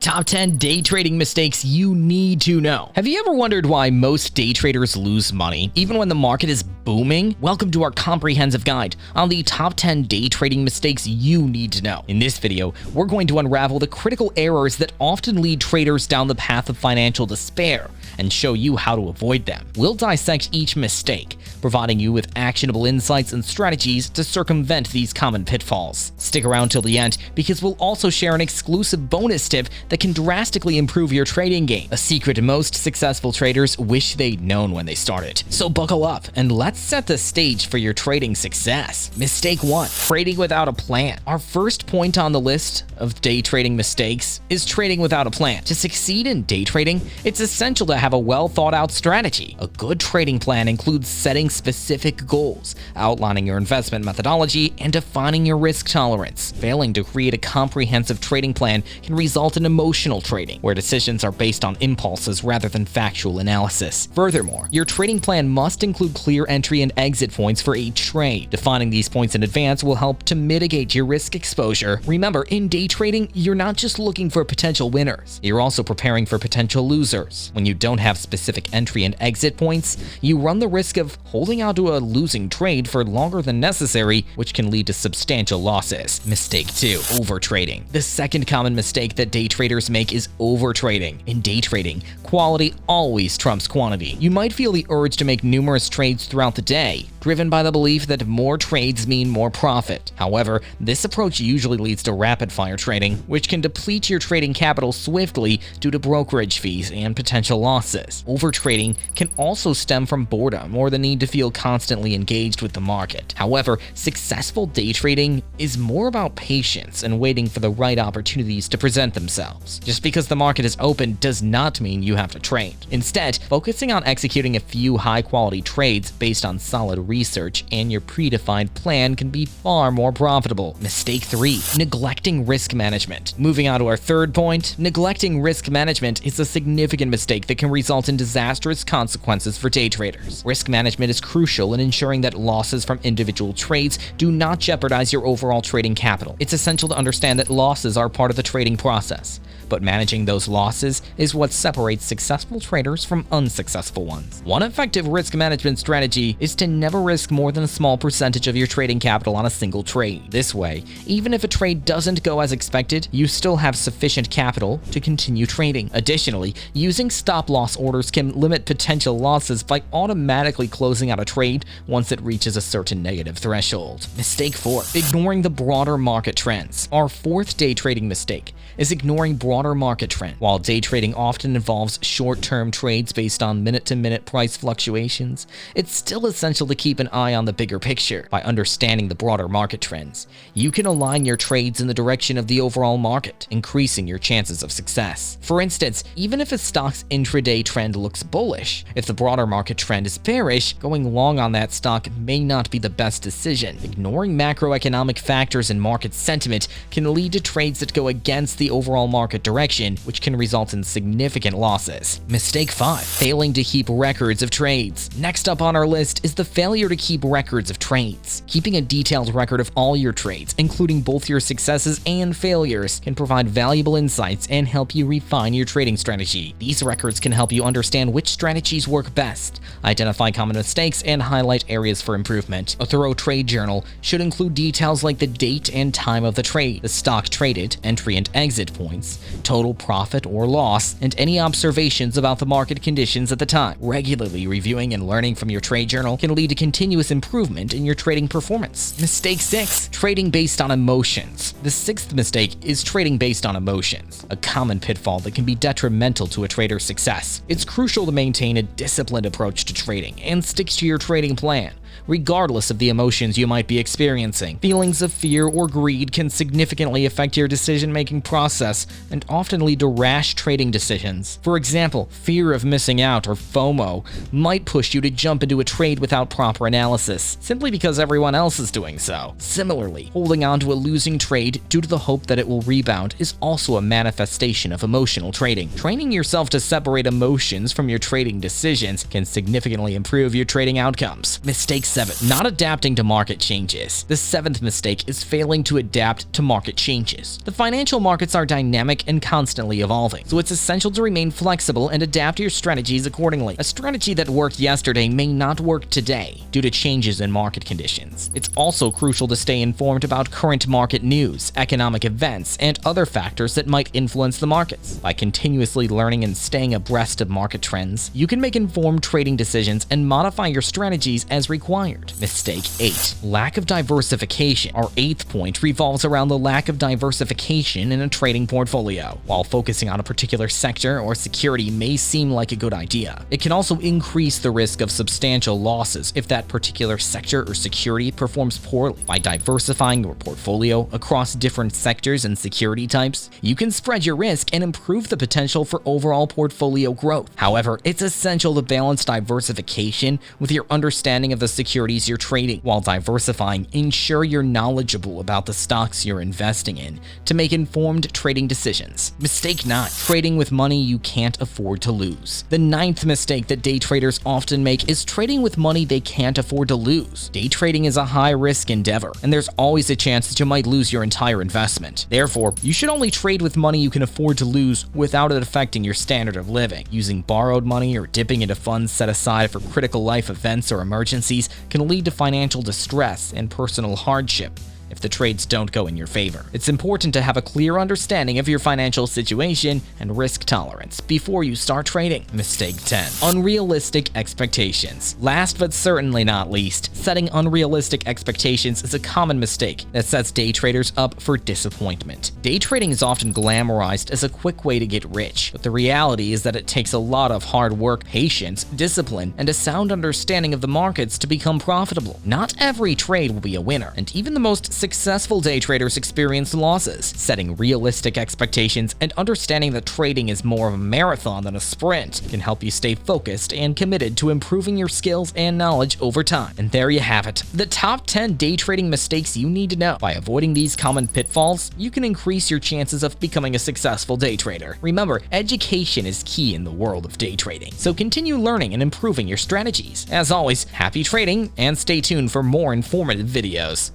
Top 10 day trading mistakes you need to know. Have you ever wondered why most day traders lose money, even when the market is booming? Welcome to our comprehensive guide on the top 10 day trading mistakes you need to know. In this video, we're going to unravel the critical errors that often lead traders down the path of financial despair and show you how to avoid them. We'll dissect each mistake, providing you with actionable insights and strategies to circumvent these common pitfalls. Stick around till the end because we'll also share an exclusive bonus tip that can drastically improve your trading game, a secret most successful traders wish they'd known when they started. So buckle up and let's set the stage for your trading success. Mistake 1. Trading without a plan. Our first point on the list of day trading mistakes is trading without a plan. To succeed in day trading, it's essential to have a well thought out strategy. A good trading plan includes setting specific goals, outlining your investment methodology, and defining your risk tolerance. Failing to create a comprehensive trading plan can result in emotional trading, where decisions are based on impulses rather than factual analysis. Furthermore, your trading plan must include clear entry and exit points for each trade. Defining these points in advance will help to mitigate your risk exposure. Remember, in day trading, you're not just looking for potential winners, you're also preparing for potential losers. When you don't have specific entry and exit points, you run the risk of holding out to a losing trade for longer than necessary, which can lead to substantial losses. Mistake 2. Overtrading. The second common mistake that day traders make is overtrading. In day trading, quality always trumps quantity. You might feel the urge to make numerous trades throughout the day, driven by the belief that more trades mean more profit. However, this approach usually leads to rapid-fire trading, which can deplete your trading capital swiftly due to brokerage fees and potential losses. Overtrading can also stem from boredom or the need to feel constantly engaged with the market. However, successful day trading is more about patience and waiting for the right opportunities to present themselves. Just because the market is open does not mean you have to trade. Instead, focusing on executing a few high-quality trades based on solid research and your predefined plan can be far more profitable. Mistake 3. Neglecting risk management. Moving on to our third point, neglecting risk management is a significant mistake that can result in disastrous consequences for day traders. Risk management is crucial in ensuring that losses from individual trades do not jeopardize your overall trading capital. It's essential to understand that losses are part of the trading process, but managing those losses is what separates successful traders from unsuccessful ones. One effective risk management strategy is to never risk more than a small percentage of your trading capital on a single trade. This way, even if a trade doesn't go as expected, you still have sufficient capital to continue trading. Additionally, using stop-loss orders can limit potential losses by automatically closing out a trade once it reaches a certain negative threshold. Mistake 4. Ignoring the broader market trends. Our fourth day trading mistake is ignoring broader market trend. While day trading often involves short-term trades based on minute-to-minute price fluctuations, it's still essential to keep an eye on the bigger picture. By understanding the broader market trends, you can align your trades in the direction of the overall market, increasing your chances of success. For instance, even if a stock's intraday trend looks bullish, if the broader market trend is bearish, going long on that stock may not be the best decision. Ignoring macroeconomic factors and market sentiment can lead to trades that go against the overall market direction, which can result in significant losses. Mistake 5. Failing to keep records of trades. Next up on our list is the failure to keep records of trades. Keeping a detailed record of all your trades, including both your successes and failures, can provide valuable insights and help you refine your trading strategy. These records can help you understand which strategies work best, identify common mistakes, and highlight areas for improvement. A thorough trade journal should include details like the date and time of the trade, the stock traded, entry and exit points, total profit or loss, and any observations about the market conditions at the time. Regularly reviewing and learning from your trade journal can lead to continuous improvement in your trading performance. Mistake 6. Trading based on emotions. The sixth mistake is trading based on emotions, a common pitfall that can be detrimental to a trader's success. It's crucial to maintain a disciplined approach to trading and stick to your trading plan, regardless of the emotions you might be experiencing. Feelings of fear or greed can significantly affect your decision-making process and often lead to rash trading decisions. For example, fear of missing out or FOMO might push you to jump into a trade without proper analysis, simply because everyone else is doing so. Similarly, holding on to a losing trade due to the hope that it will rebound is also a manifestation of emotional trading. Training yourself to separate emotions from your trading decisions can significantly improve your trading outcomes. Mistake 7. Not adapting to market changes. The 7th mistake is failing to adapt to market changes. The financial markets are dynamic and constantly evolving, so it's essential to remain flexible and adapt your strategies accordingly. A strategy that worked yesterday may not work today due to changes in market conditions. It's also crucial to stay informed about current market news, economic events, and other factors that might influence the markets. By continuously learning and staying abreast of market trends, you can make informed trading decisions and modify your strategies as required. Mistake 8. Lack of diversification. Our 8th point revolves around the lack of diversification in a trading portfolio. While focusing on a particular sector or security may seem like a good idea, it can also increase the risk of substantial losses if that particular sector or security performs poorly. By diversifying your portfolio across different sectors and security types, you can spread your risk and improve the potential for overall portfolio growth. However, it's essential to balance diversification with your understanding of the securities you're trading. While diversifying, ensure you're knowledgeable about the stocks you're investing in to make informed trading decisions. Mistake 9. Trading with money you can't afford to lose. The 9th mistake that day traders often make is trading with money they can't afford to lose. Day trading is a high-risk endeavor, and there's always a chance that you might lose your entire investment. Therefore, you should only trade with money you can afford to lose without it affecting your standard of living. Using borrowed money or dipping into funds set aside for critical life events or emergencies can lead to financial distress and personal hardship if the trades don't go in your favor. It's important to have a clear understanding of your financial situation and risk tolerance before you start trading. Mistake 10. Unrealistic expectations. Last but certainly not least, setting unrealistic expectations is a common mistake that sets day traders up for disappointment. Day trading is often glamorized as a quick way to get rich, but the reality is that it takes a lot of hard work, patience, discipline, and a sound understanding of the markets to become profitable. Not every trade will be a winner, and even the most successful day traders experience losses. Setting realistic expectations and understanding that trading is more of a marathon than a sprint can help you stay focused and committed to improving your skills and knowledge over time. And there you have it, the top 10 day trading mistakes you need to know. By avoiding these common pitfalls, you can increase your chances of becoming a successful day trader. Remember, education is key in the world of day trading, so continue learning and improving your strategies. As always, happy trading and stay tuned for more informative videos.